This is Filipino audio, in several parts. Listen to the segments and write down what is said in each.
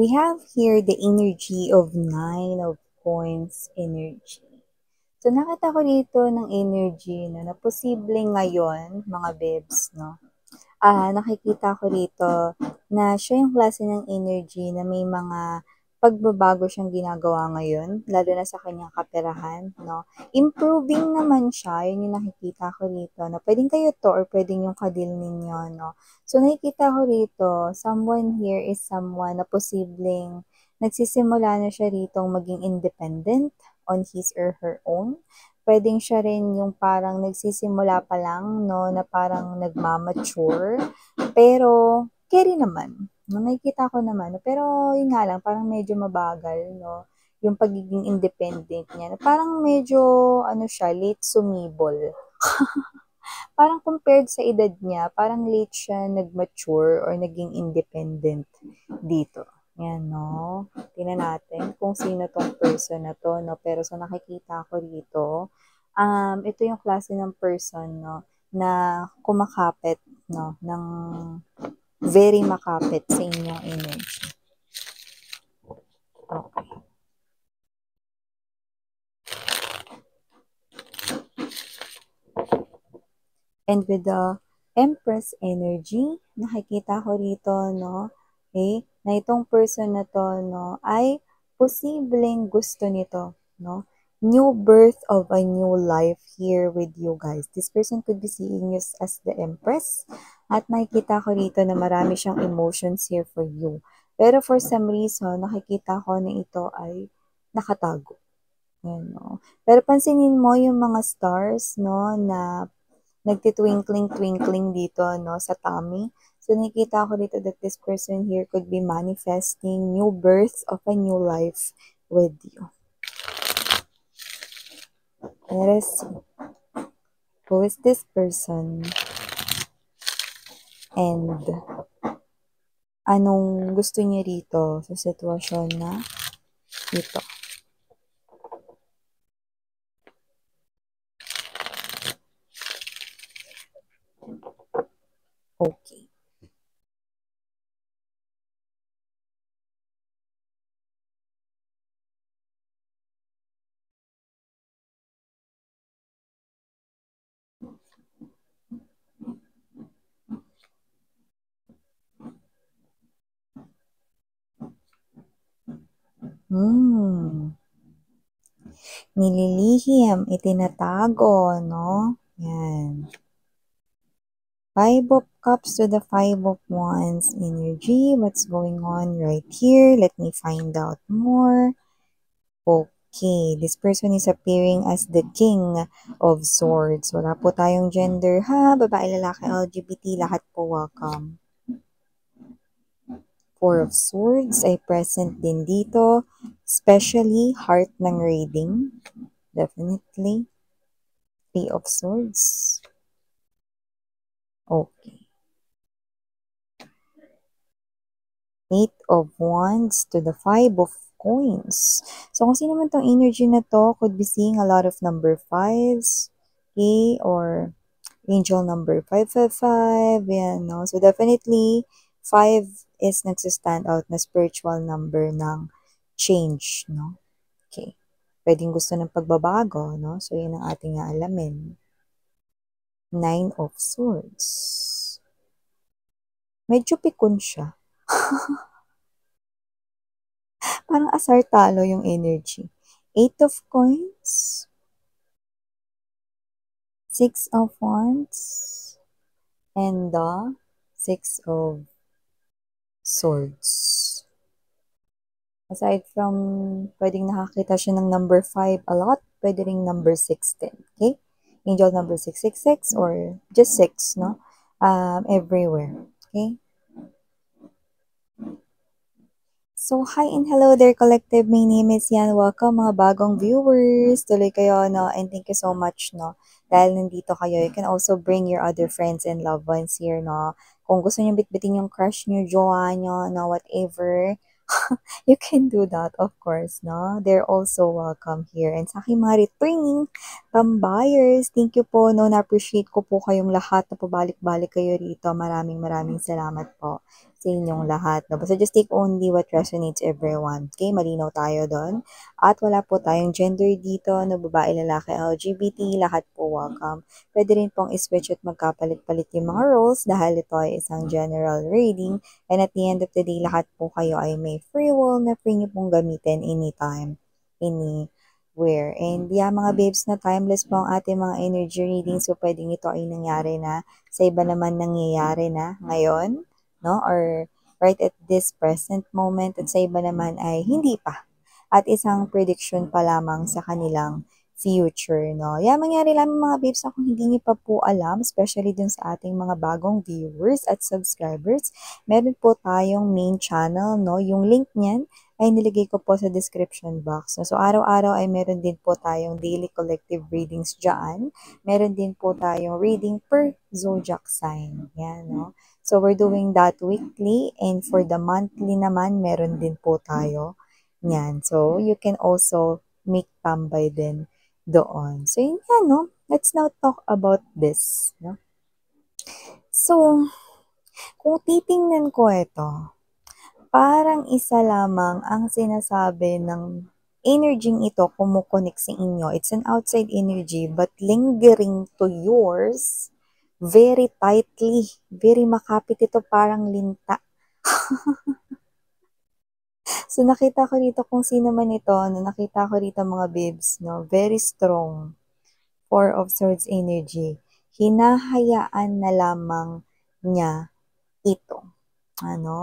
We have here the energy of Nine of Coins energy. So, nakita ko dito ng energy na posibleng ngayon, mga bebs, no? Nakikita ko dito na siya yung klase ng energy na may mga pagbabago siyang ginagawa ngayon, lalo na sa kanyang kaperahan, no? Improving naman siya, yun yung nakikita ko dito, no? Pwedeng kayo to or pwedeng yung kadil ninyo, no? So, nakikita ko dito, someone here is someone na posibleng nagsisimula na siya rito maging independent on his or her own. Pwedeng siya rin yung parang nagsisimula pa lang, no, na parang nagmamature. Pero, carry naman. No, nakikita ko naman. Pero, yun nga lang, parang medyo mabagal, no, yung pagiging independent niya. Parang medyo, ano siya, late sumibol. Parang compared sa edad niya, parang late siya nag-mature or naging independent dito. Yan, no? Tingnan natin kung sino tong person na to, no? Pero sa nakikita ko dito, ito yung klase ng person, no? Na kumakapit, no? Ng very makapit sa inyong energy. Okay. And with the Empress energy, nakikita ko rito, no? Okay, na itong person na to, no, ay posibleng gusto nito, no? New birth of a new life here with you guys. This person could be seeing you as the Empress. At nakikita ko rito na marami siyang emotions here for you. Pero for some reason, nakikita ko na ito ay nakatago. Yan, no? Pero pansinin mo yung mga stars, no, na nagtitwinkling-twinkling dito, no, sa tummy. So, nakikita ko dito that this person here could be manifesting new birth of a new life with you. Let us see. Who is this person? And anong gusto niya rito sa sitwasyon na ito? Okay. Nililihim, itinatago, no? Yan. Five of Cups to the Five of Wands energy. What's going on right here? Let me find out more. Okay, this person is appearing as the King of Swords. Wala po tayong gender ha. Babae, lalaki, LGBT, lahat po welcome. Four of Swords ay present din dito. Especially heart ng reading. Definitely. Three of Swords. Okay. Eight of Wands to the Five of Coins. So, kung sino man tong energy na to, could be seeing a lot of number 5s, okay, or angel number 555, yan, no? So, definitely, 5 is nagsistand out na spiritual number ng change, no? Okay. Pwedeng gusto ng pagbabago, no? So, yun ang ating alamin. Nine of Swords. Medyo pikon siya. Parang asar talo yung energy. Eight of Coins. Six of Wands. And the Six of Swords. Aside from pwedeng nakakita siya ng number 5 a lot, pwede ring number 6 din. Okay? Angel number 666 or just 6, no? Everywhere. Okay? So, hi and hello there, collective. My name is Yan. Welcome, mga bagong viewers. Tuloy kayo, no? And thank you so much, no? Dahil nandito kayo, you can also bring your other friends and loved ones here, no? Kung gusto nyo bitbitin yung crush nyo, jowa nyo, no? Whatever, you can do that, of course, no? They're also welcome here. And sa aking mga returning tambayers, thank you po, no? Na-appreciate ko po kayong lahat na pabalik-balik kayo rito. Maraming salamat po. sa inyong lahat. No? Basta just take only what resonates everyone. Okay, malinaw tayo doon. At wala po tayong gender dito, no, babae, lalaki, LGBT, lahat po welcome. Pwede rin pong iswitch at magkapalit-palit yung mga roles dahil ito ay isang general reading. And at the end of the day, lahat po kayo ay may free will na free nyo pong gamitin anytime, anywhere. And yeah, mga babes, na timeless po ang ating mga energy reading. So, pwedeng ito ay nangyari na. Sa iba naman nangyayari na ngayon, no? Or right at this present moment. At sa iba naman ay hindi pa. At isang prediction pa lamang sa kanilang future, no? Yeah, mangyari lang mga babes na kung hindi niyo pa po alam, especially dun sa ating mga bagong viewers at subscribers, meron po tayong main channel, no? Yung link niyan ay nilagay ko po sa description box. So, araw-araw ay meron din po tayong daily collective readings dyan. Meron din po tayong reading per zodiac sign. Yan, no? So, we're doing that weekly. And for the monthly naman, meron din po tayo. Yan. So, you can also make tambay din doon. So, yun yan, no? Let's now talk about this, no? So, kung titingnan ko ito, parang isa lamang ang sinasabi ng energy ito kumukonek sa inyo. It's an outside energy but lingering to yours very tightly. Very makapit ito, parang linta. So, nakita ko dito kung sino man ito, no, nakita ko dito mga babes, no, very strong. Four of Swords energy. Hinahayaan na lamang niya ito. Ano?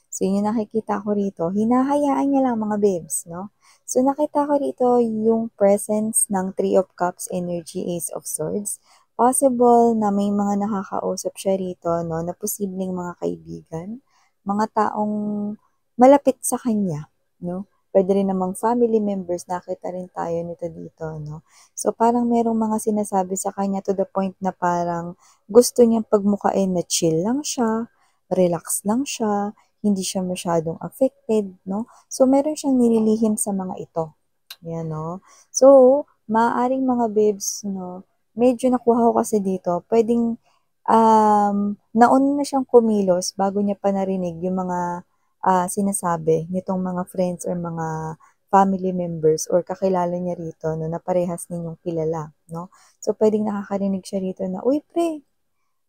So, yun yung nakikita ko rito. Hinahayaan niya lang mga babes, no? So, nakita ko rito yung presence ng Three of Cups energy, Ace of Swords. Possible na may mga nakakausap siya rito, no? Na posibleng mga kaibigan, mga taong malapit sa kanya, no? Pwede rin namang family members, nakita rin tayo nito dito, no? So, parang merong mga sinasabi sa kanya to the point na parang gusto niyang pagmukain na chill lang siya, relax lang siya, hindi siya masyadong affected, no? So, meron siyang nililihim sa mga ito. Yan, no? So, maaaring mga babes, no? Medyo nakuha ko kasi dito, pwedeng nauna na siyang kumilos bago niya pa narinig yung mga sinasabi nitong mga friends or mga family members or kakilala niya rito, no, na parehas ninyong kilala, no? So, pwedeng nakakarinig siya rito na, uy, pre,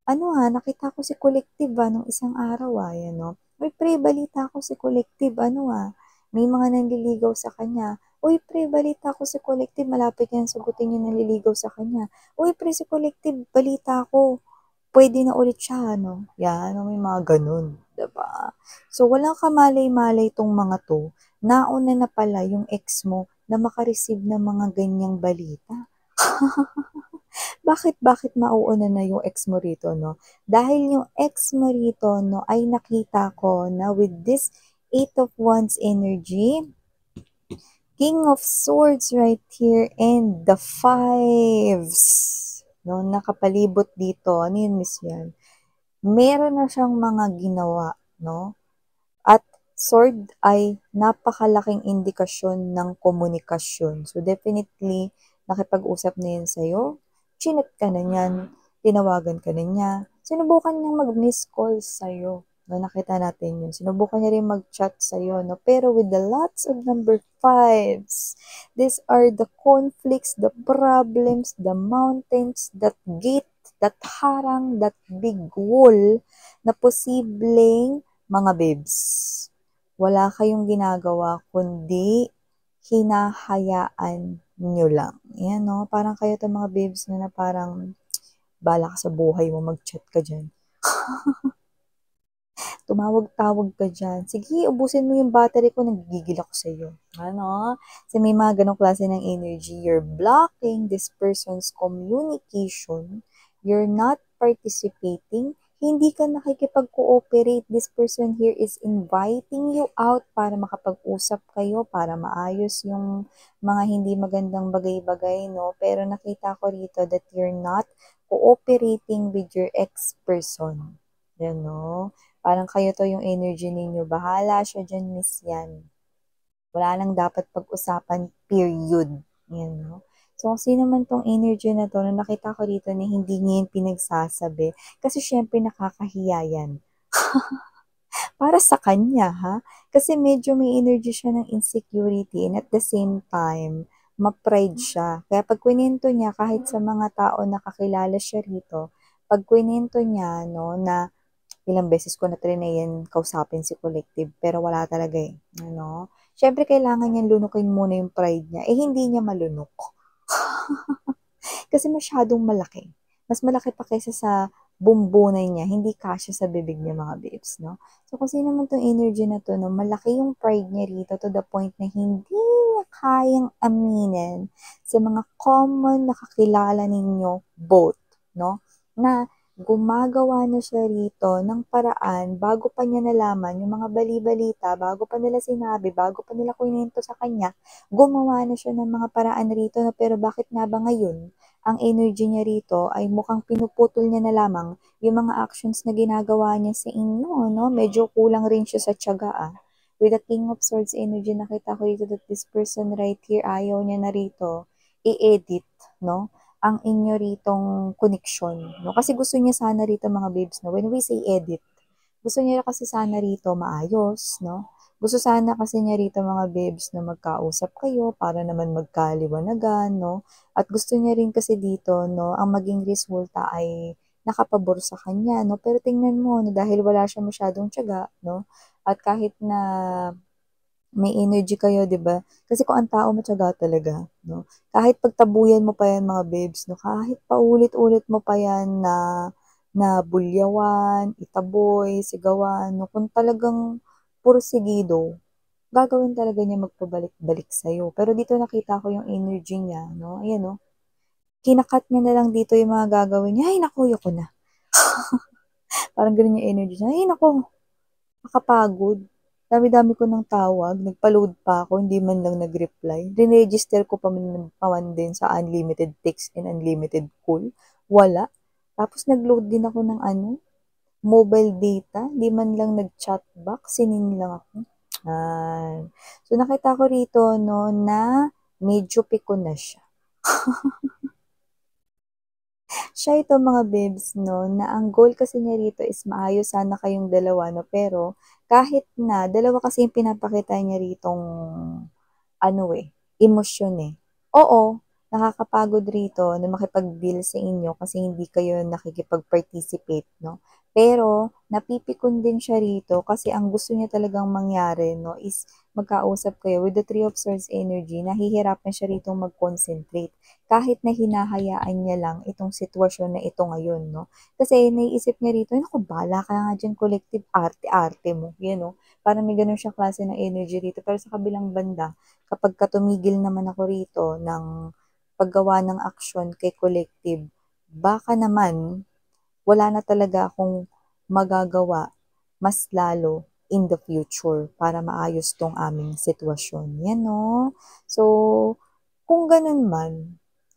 ano nakita ko si Collective nung isang araw yan, no? Uy, pre, balita ko si Collective, may mga nanliligaw sa kanya. Uy, pre, balita ko si Collective, malapit yan sagutin yung nanliligaw sa kanya. Uy, pre, si Collective, balita ko, pwede na ulit siya, no? Yan, may mga ganun, diba? So, walang kamalay-malay tong mga to. Nauna na pala yung ex mo na makareceive ng mga ganyang balita. Bakit mauuna na yung ex mo rito, no? Dahil yung ex mo rito, no, ay nakita ko na with this Eight of Wands energy, King of Swords right here, and the Fives, no, nakapalibot dito. Ano yun, miss yan? Meron na siyang mga ginawa, no? At sword ay napakalaking indikasyon ng komunikasyon. So, definitely, nakipag-usap na yun sa'yo. Chinat ka na niyan. Tinawagan ka na niya. Sinubukan niyang mag-miss call sa'yo. No, nakita natin yun. Sinubukan niya rin mag-chat sa'yo. No? Pero with the lots of number fives, these are the conflicts, the problems, the mountains, that gate, that harang, that big wall na posibleng mga babes, wala kayong ginagawa kundi hinahayaan nyo lang. Yan, no? Parang kayo to mga babes na parang bala ka sa buhay mo, mag-chat ka dyan. Tumawag-tawag ka dyan. Sige, ubusin mo yung battery ko, nagigigil ako sa iyo. Ano? Kasi may mga ganong klase ng energy. You're blocking this person's communication. You're not participating. Hindi ka nakikipag-cooperate. This person here is inviting you out para makapag-usap kayo, para maayos yung mga hindi magandang bagay-bagay, no? Pero nakita ko rito that you're not cooperating with your ex-person. Yan, no? Parang kayo to yung energy ninyo. Bahala siya dyan, miss yan. Wala nang dapat pag-usapan, period. Yan, no? So, kung sino man tong energy na to, na nakita ko dito na hindi niya yung pinagsasabi, kasi syempre nakakahiya yan. para sa kanya, ha? Kasi medyo may energy siya ng insecurity and at the same time, ma-pride siya. Kaya 'pag kinuwento niya kahit sa mga tao na kakilala siya rito, 'pag kinuwento niya 'no, na ilang beses ko na triny yan kausapin si Collective pero wala talaga, eh, ano. Siyempre kailangan niyang lunukin muna yung pride niya, eh, hindi niya malunok. Kasi masyadong malaki. Mas malaki pa kaysa sa bumbunan niya, hindi kasya sa bibig niya mga babes, 'no. So, kung sino man 'tong energy na 'to 'no, malaki yung pride niya rito to the point na hindi niya kayang aminin sa mga common na kakilala ninyo both, 'no, na gumagawa na siya rito ng paraan bago pa niya nalaman yung mga bali-balita, bago pa nila sinabi, bago pa nila kinuwento sa kanya, gumawa na siya ng mga paraan rito na pero bakit nga ba ngayon ang energy niya rito ay mukhang pinuputol niya na lamang yung mga actions na ginagawa niya sa inyo, 'no? Medyo kulang rin siya sa tiyaga, With the King of Swords energy, nakita ko dito that this person right here, ayaw niya na rito i-edit, 'no? Ang inyo ritong connection, 'no? Kasi gusto niya sana rito mga babes, 'no? When we say edit, gusto niya kasi sana rito maayos, 'no? Gusto sana kasi niya rito mga babes na magkausap kayo para naman magkaliwanagan, 'no? At gusto niya rin kasi dito 'no, ang maging resulta ay nakapabor sa kanya 'no. Pero tingnan mo 'no, dahil wala siyang masyadong tiyaga 'no, at kahit na may energy kayo 'di ba, kasi kung ang tao matiyaga talaga 'no, kahit pagtabuyan mo pa 'yan mga babes 'no, kahit paulit-ulit mo pa 'yan na na bulyawan, itaboy, sigawan 'no, kung talagang pursigido, gagawin talaga niya magpabalik-balik sa'yo. Pero dito nakita ko yung energy niya 'no, ayan 'no. Kina-cut niya na lang dito yung mga gagawin niya, "Ay naku, ayoko na." Parang gano'n yung energy niya, "Ay naku, nakakapagod. Dami-dami ko ng tawag, nagpa-load pa ako, hindi man lang nag-reply. Rinegister ko pa man din sa unlimited text and unlimited call, wala. Tapos nag-load din ako ng ano, mobile data, di man lang nag-chat back, sinin lang ako." So nakita ko rito 'no, na medyo pikon na siya. Siya ito mga babes 'no, na ang goal kasi niya rito is maayos sana kayong dalawa 'no, pero kahit na dalawa kasi yung pinapakita niya ritong ano, emosyon, Oo, nakakapagod rito na makipag-deal sa inyo kasi hindi kayo nakikipag-participate 'no. Pero napipikon din siya rito kasi ang gusto niya talagang mangyari 'no is magkausap kayo. With the Three of Swords energy, nahihirapan siya ritong mag-concentrate kahit na hinahayaan niya lang itong sitwasyon na ito ngayon 'no. Kasi naiisip niya rito, "Naku, bahala ka nga diyan collective, arte-arte mo." 'Yan 'no, parang may gano'n siyang klase ng energy rito. Pero sa kabilang banda, kapagka tumigil naman ako rito ng paggawa ng aksyon kay collective, baka naman wala na talaga akong magagawa mas lalo in the future para maayos 'tong aming sitwasyon, 'yan 'no. So, kung gano'n man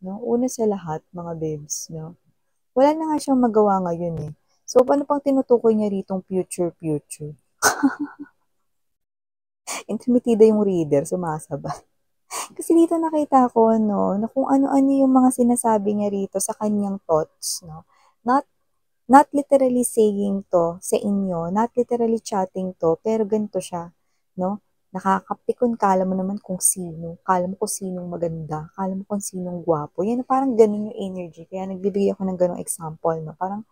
'no, una sa lahat mga babes 'no, wala na nga siyang magawa ngayon, So, ano pang tinutukoy niya ritong future, future? Intimitida yung reader, sumasabat. Kasi dito nakita ko 'no, na kung ano-ano yung mga sinasabi niya rito sa kaniyang thoughts 'no. Not not literally saying 'to sa inyo, not literally chatting 'to, pero ganito siya 'no, nakakapikon, akala mo naman kung sino, akala mo kung sinong maganda, akala mo kung sinong gwapo, 'yan parang gano'n yung energy kaya nagbibigay ako ng gano'ng example 'no, parang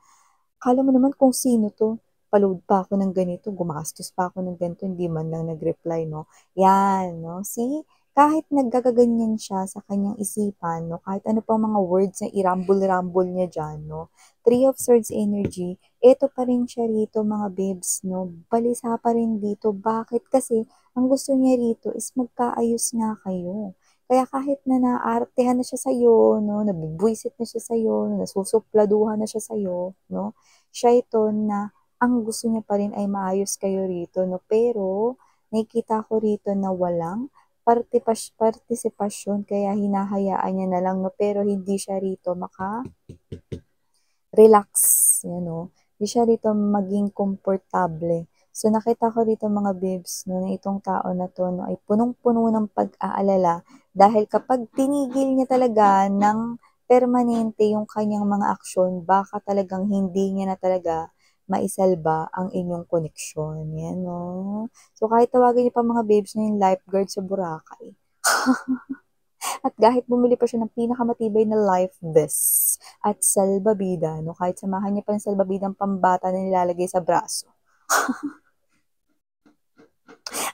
akala mo naman kung sino 'to, pa-load pa ako ng ganito, gumastos pa ako ng ganito, hindi man lang nag-reply 'no. 'Yan 'no, see? Kahit naggagaganyan siya sa kanyang isipan 'no, kahit ano pang mga words na irambol-rambol niya diyan 'no, Three of Swords energy, eto pa rin siya rito mga babes 'no, balisa pa rin dito. Bakit? Kasi ang gusto niya rito is magkaayos nga kayo. Kaya kahit na naaartehan na siya sa'yo 'no, nabubwisit na siya sa'yo, nasusupladuhan na siya sa'yo 'no, siya ito na ang gusto niya pa rin ay maayos kayo rito 'no, pero nakikita ko rito na walang partisipasyon kaya hinahayaan niya na lang 'no, pero hindi siya rito relax, 'yan 'no. Hindi siya rito maging komportable. So nakita ko rito mga babes 'no, na itong tao na 'to 'no, ay punong-puno ng pag-aalala dahil kapag tinigil niya talaga ng permanente yung kanyang mga aksyon, baka talagang hindi niya na talaga maisalba ang inyong koneksyon. Yan, no? So, kahit tawagin niyo pa mga babes niyo yung lifeguard sa Boracay. At kahit bumili pa siya ng pinakamatibay na life vest at salbabida, no? Kahit samahan niya pa ng salbabidang pambata na nilalagay sa braso.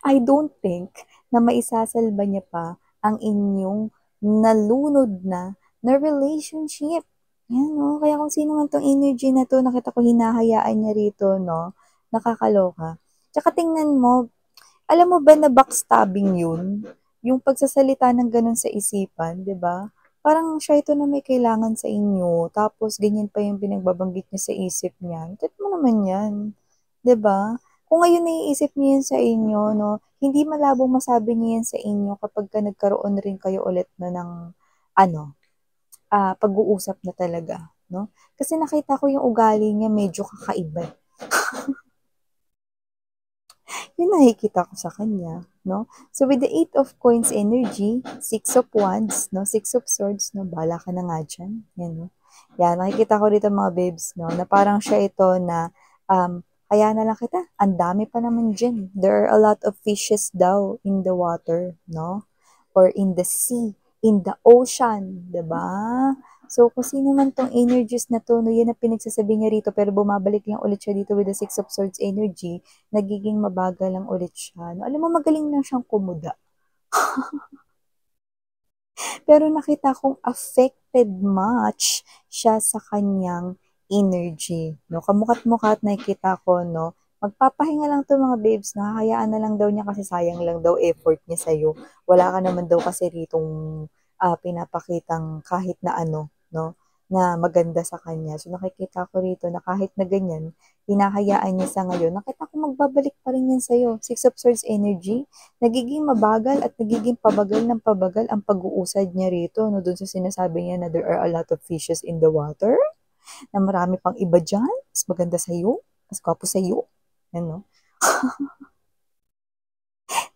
I don't think na maisasalba niya pa ang inyong nalunod na relationship. Yan, no? Kaya kung sino man tong energy na to, nakita ko hinahayaan niya rito, no? Nakakaloka. Tsaka tingnan mo, alam mo ba na backstabbing yun? Yung pagsasalita ng ganun sa isipan, di ba? Parang siya ito na may kailangan sa inyo, tapos ganyan pa yung pinagbabanggit niya sa isip niya. Tignan mo naman yan. 'Di ba? Kung ngayon naiisip niya yan sa inyo, no, hindi malabong masabi niya yan sa inyo kapag ka nagkaroon rin kayo ulit na ng, ano, pag-uusap na talaga, no? Kasi nakita ko yung ugali niya medyo kakaiba. Yun nakikita ko sa kanya, no? So with the Eight of Coins energy, Six of Wands, no? Six of Swords, no? Bala ka na nga dyan. Yan, no? Yan, nakikita ko dito mga babes, no? Na parang siya ito na, kaya na lang kita, ang dami pa naman dyan. There are a lot of fishes daw in the water, no? Or in the sea, in the ocean, 'di ba? So, kung sino man tong energies na to, no, yan ang pinagsasabi niya rito, pero bumabalik lang ulit siya dito with the Six of Swords energy, nagiging mabagal lang ulit siya. No? Alam mo, magaling lang siyang kumuda. Pero nakita kong affected much siya sa kanyang energy. No? Kamukat-mukat nakikita ko, no? Magpapahinga lang to mga babes, nakakayaan na lang daw niya kasi sayang lang daw effort niya sa'yo. Wala ka naman daw kasi ritong pinapakitang kahit na ano, no? Na maganda sa kanya. So nakikita ko rito na kahit na ganyan, hinahayaan niya sa ngayon, nakita ko magbabalik pa rin yan sa'yo. Six of Swords energy, nagiging mabagal at nagiging pabagal ng pabagal ang pag-uusad niya rito, no, dun sa sinasabi niya na there are a lot of fishes in the water, na marami pang iba dyan, mas maganda sa'yo, mas gwapo sa'yo, ano?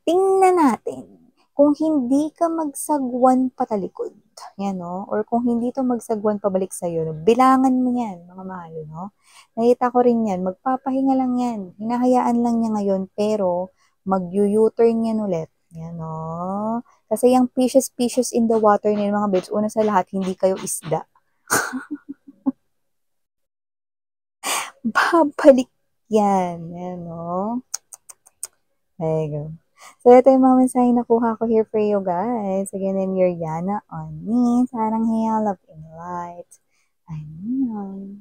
Tingnan natin kung hindi ka magsagwan patalikod, yan, no? Or kung hindi to magsagwan pabalik sa'yo, no? Bilangan mo yan, mga mahal, no? Nakita ko rin yan, magpapahinga lang yan, hinahayaan lang niya ngayon, pero mag-u-turn yan ulit. Yan, no? Kasi yung fishes in the water niya, mga babes, una sa lahat, hindi kayo isda. Babalik yan. Yan, no? There you go. So, ito yung mga mensahe na nakuha ko here for you guys. Again, I'm your Yana on me. Sarang Hea, love and light. I know.